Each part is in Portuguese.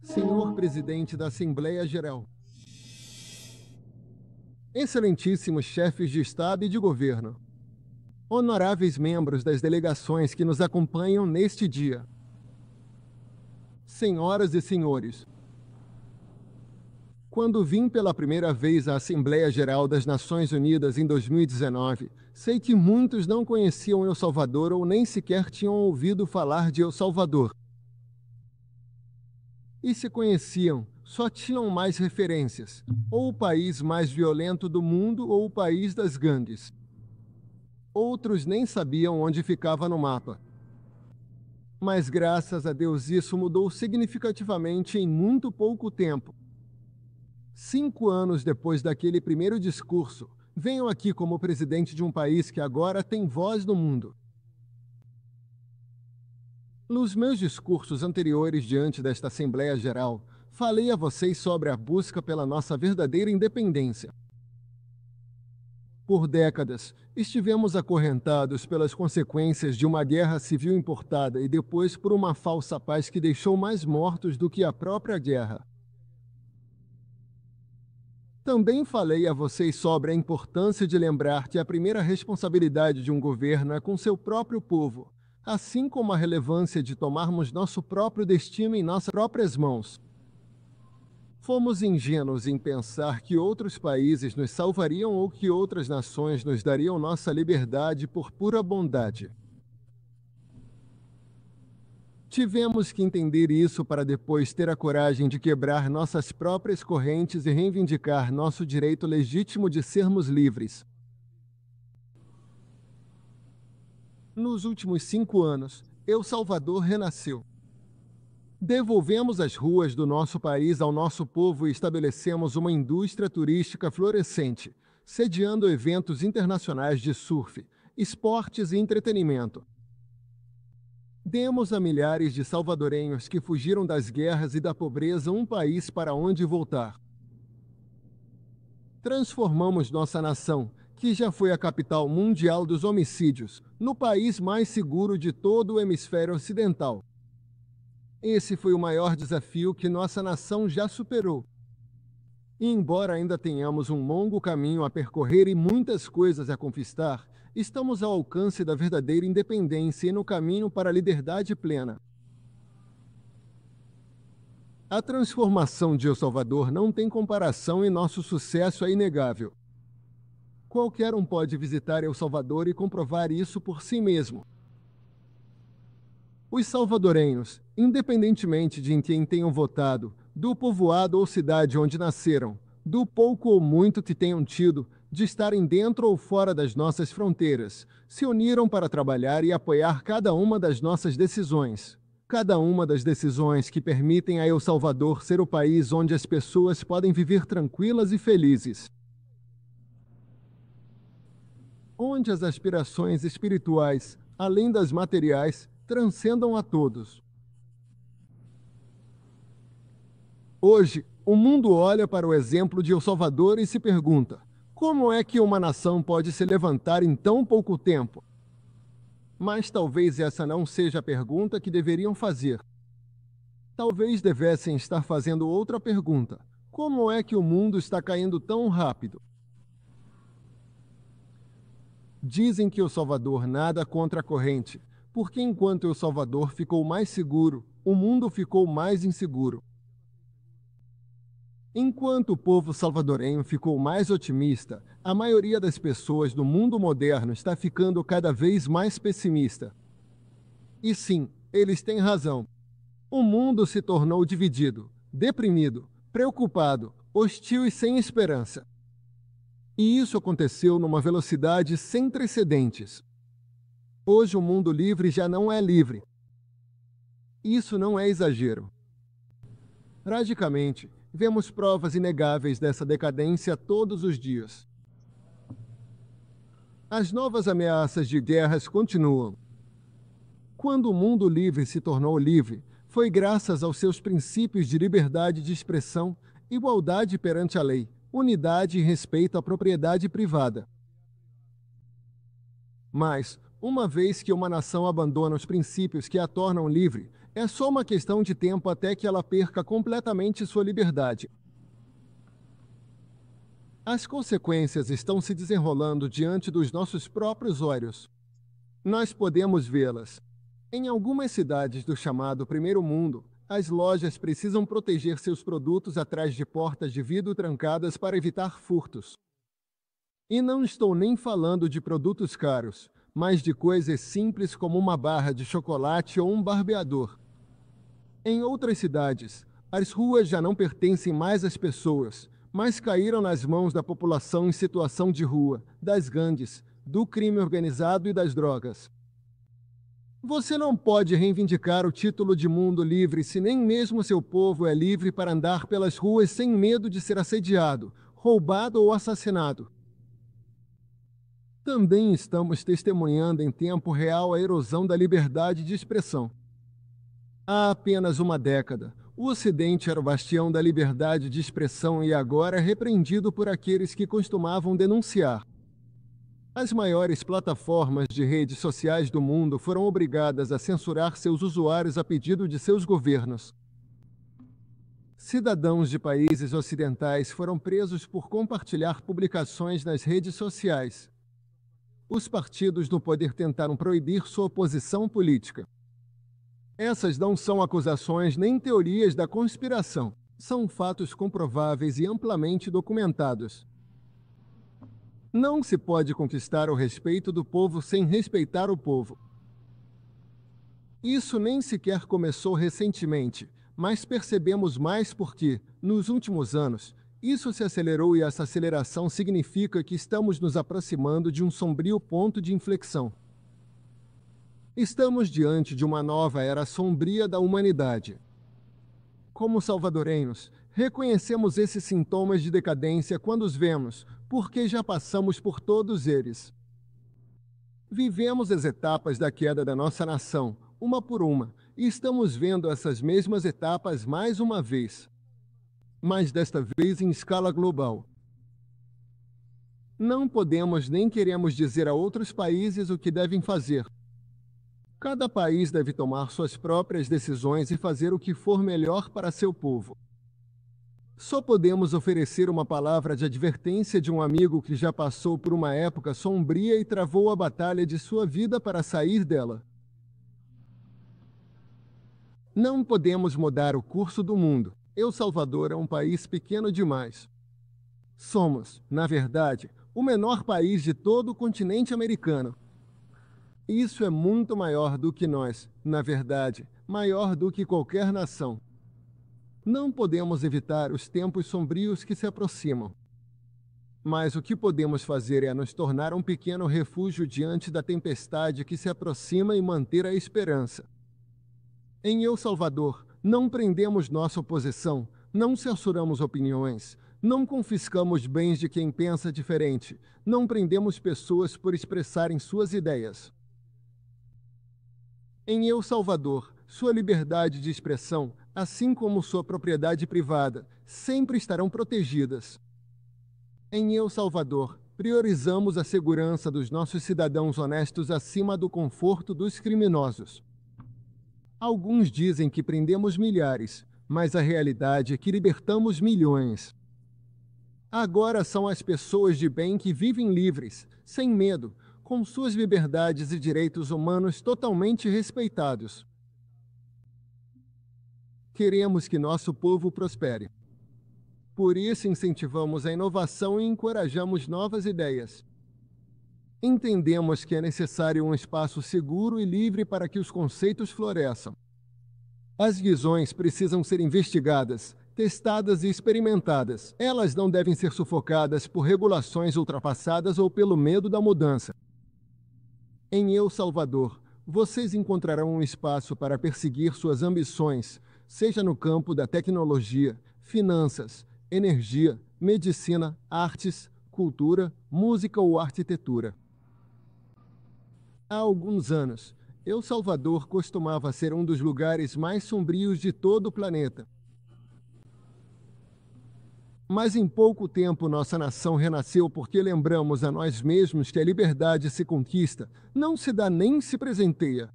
Senhor Presidente da Assembleia Geral, excelentíssimos chefes de Estado e de Governo, honoráveis membros das delegações que nos acompanham neste dia, senhoras e senhores, quando vim pela primeira vez à Assembleia Geral das Nações Unidas em 2019, sei que muitos não conheciam El Salvador ou nem sequer tinham ouvido falar de El Salvador. E se conheciam, só tinham mais referências, ou o país mais violento do mundo ou o país das gangues. Outros nem sabiam onde ficava no mapa. Mas graças a Deus isso mudou significativamente em muito pouco tempo. 5 anos depois daquele primeiro discurso, venho aqui como presidente de um país que agora tem voz no mundo. Nos meus discursos anteriores diante desta Assembleia Geral, falei a vocês sobre a busca pela nossa verdadeira independência. Por décadas, estivemos acorrentados pelas consequências de uma guerra civil importada e depois por uma falsa paz que deixou mais mortos do que a própria guerra. Também falei a vocês sobre a importância de lembrar que a primeira responsabilidade de um governo é com seu próprio povo, assim como a relevância de tomarmos nosso próprio destino em nossas próprias mãos. Fomos ingênuos em pensar que outros países nos salvariam ou que outras nações nos dariam nossa liberdade por pura bondade. Tivemos que entender isso para depois ter a coragem de quebrar nossas próprias correntes e reivindicar nosso direito legítimo de sermos livres. Nos últimos 5 anos, El Salvador renasceu. Devolvemos as ruas do nosso país ao nosso povo e estabelecemos uma indústria turística florescente, sediando eventos internacionais de surf, esportes e entretenimento. Demos a milhares de salvadorenhos que fugiram das guerras e da pobreza um país para onde voltar. Transformamos nossa nação, que já foi a capital mundial dos homicídios, no país mais seguro de todo o hemisfério ocidental. Esse foi o maior desafio que nossa nação já superou. E embora ainda tenhamos um longo caminho a percorrer e muitas coisas a conquistar, estamos ao alcance da verdadeira independência e no caminho para a liberdade plena. A transformação de El Salvador não tem comparação e nosso sucesso é inegável. Qualquer um pode visitar El Salvador e comprovar isso por si mesmo. Os salvadorenhos, independentemente de em quem tenham votado, do povoado ou cidade onde nasceram, do pouco ou muito que tenham tido, de estarem dentro ou fora das nossas fronteiras, se uniram para trabalhar e apoiar cada uma das nossas decisões. Cada uma das decisões que permitem a El Salvador ser o país onde as pessoas podem viver tranquilas e felizes. Onde as aspirações espirituais, além das materiais, transcendam a todos. Hoje, o mundo olha para o exemplo de El Salvador e se pergunta: como é que uma nação pode se levantar em tão pouco tempo? Mas talvez essa não seja a pergunta que deveriam fazer. Talvez devessem estar fazendo outra pergunta: como é que o mundo está caindo tão rápido? Dizem que El Salvador nada contra a corrente, porque enquanto El Salvador ficou mais seguro, o mundo ficou mais inseguro. Enquanto o povo salvadorenho ficou mais otimista, a maioria das pessoas do mundo moderno está ficando cada vez mais pessimista. E sim, eles têm razão. O mundo se tornou dividido, deprimido, preocupado, hostil e sem esperança. E isso aconteceu numa velocidade sem precedentes. Hoje o mundo livre já não é livre. Isso não é exagero. Tragicamente, vemos provas inegáveis dessa decadência todos os dias. As novas ameaças de guerras continuam. Quando o mundo livre se tornou livre, foi graças aos seus princípios de liberdade de expressão, igualdade perante a lei, unidade e respeito à propriedade privada. Mas, uma vez que uma nação abandona os princípios que a tornam livre, É só uma questão de tempo até que ela perca completamente sua liberdade. As consequências estão se desenrolando diante dos nossos próprios olhos. Nós podemos vê-las. Em algumas cidades do chamado Primeiro Mundo, as lojas precisam proteger seus produtos atrás de portas de vidro trancadas para evitar furtos. E não estou nem falando de produtos caros, mas de coisas simples como uma barra de chocolate ou um barbeador. Em outras cidades, as ruas já não pertencem mais às pessoas, mas caíram nas mãos da população em situação de rua, das gangues, do crime organizado e das drogas. Você não pode reivindicar o título de mundo livre se nem mesmo seu povo é livre para andar pelas ruas sem medo de ser assediado, roubado ou assassinado. Também estamos testemunhando em tempo real a erosão da liberdade de expressão. Há apenas uma década, o Ocidente era o bastião da liberdade de expressão e agora é repreendido por aqueles que costumavam denunciar. As maiores plataformas de redes sociais do mundo foram obrigadas a censurar seus usuários a pedido de seus governos. Cidadãos de países ocidentais foram presos por compartilhar publicações nas redes sociais. Os partidos no poder tentaram proibir sua oposição política. Essas não são acusações nem teorias da conspiração. São fatos comprováveis e amplamente documentados. Não se pode conquistar o respeito do povo sem respeitar o povo. Isso nem sequer começou recentemente, mas percebemos mais porque, nos últimos anos, isso se acelerou e essa aceleração significa que estamos nos aproximando de um sombrio ponto de inflexão. Estamos diante de uma nova era sombria da humanidade. Como salvadorenhos, reconhecemos esses sintomas de decadência quando os vemos, porque já passamos por todos eles. Vivemos as etapas da queda da nossa nação, uma por uma, e estamos vendo essas mesmas etapas mais uma vez. Mas desta vez em escala global. Não podemos nem queremos dizer a outros países o que devem fazer. Cada país deve tomar suas próprias decisões e fazer o que for melhor para seu povo. Só podemos oferecer uma palavra de advertência de um amigo que já passou por uma época sombria e travou a batalha de sua vida para sair dela. Não podemos mudar o curso do mundo. El Salvador é um país pequeno demais. Somos, na verdade, o menor país de todo o continente americano. Isso é muito maior do que nós, na verdade, maior do que qualquer nação. Não podemos evitar os tempos sombrios que se aproximam. Mas o que podemos fazer é nos tornar um pequeno refúgio diante da tempestade que se aproxima e manter a esperança. Em El Salvador, não prendemos nossa oposição, não censuramos opiniões, não confiscamos bens de quem pensa diferente, não prendemos pessoas por expressarem suas ideias. Em El Salvador, sua liberdade de expressão, assim como sua propriedade privada, sempre estarão protegidas. Em El Salvador, priorizamos a segurança dos nossos cidadãos honestos acima do conforto dos criminosos. Alguns dizem que prendemos milhares, mas a realidade é que libertamos milhões. Agora são as pessoas de bem que vivem livres, sem medo, com suas liberdades e direitos humanos totalmente respeitados. Queremos que nosso povo prospere. Por isso incentivamos a inovação e encorajamos novas ideias. Entendemos que é necessário um espaço seguro e livre para que os conceitos floresçam. As visões precisam ser investigadas, testadas e experimentadas. Elas não devem ser sufocadas por regulações ultrapassadas ou pelo medo da mudança. Em El Salvador, vocês encontrarão um espaço para perseguir suas ambições, seja no campo da tecnologia, finanças, energia, medicina, artes, cultura, música ou arquitetura. Há alguns anos, El Salvador costumava ser um dos lugares mais sombrios de todo o planeta. Mas em pouco tempo nossa nação renasceu porque lembramos a nós mesmos que a liberdade se conquista, não se dá nem se presenteia.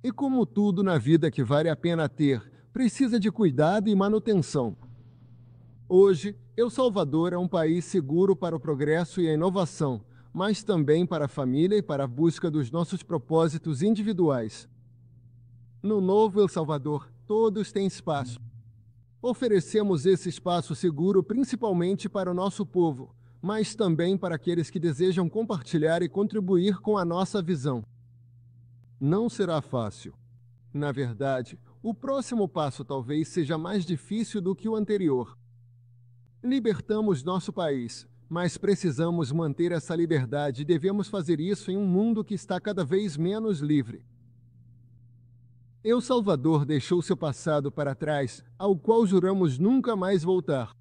E como tudo na vida que vale a pena ter, precisa de cuidado e manutenção. Hoje, El Salvador é um país seguro para o progresso e a inovação, mas também para a família e para a busca dos nossos propósitos individuais. No novo El Salvador, todos têm espaço. Oferecemos esse espaço seguro principalmente para o nosso povo, mas também para aqueles que desejam compartilhar e contribuir com a nossa visão. Não será fácil. Na verdade, o próximo passo talvez seja mais difícil do que o anterior. Libertamos nosso país, mas precisamos manter essa liberdade e devemos fazer isso em um mundo que está cada vez menos livre. El Salvador deixou seu passado para trás, ao qual juramos nunca mais voltar.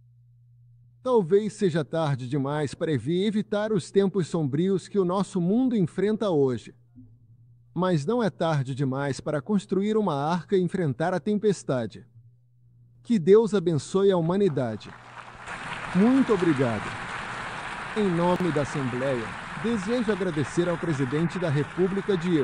Talvez seja tarde demais para evitar os tempos sombrios que o nosso mundo enfrenta hoje. Mas não é tarde demais para construir uma arca e enfrentar a tempestade. Que Deus abençoe a humanidade. Muito obrigado. Em nome da Assembleia, desejo agradecer ao Presidente da República de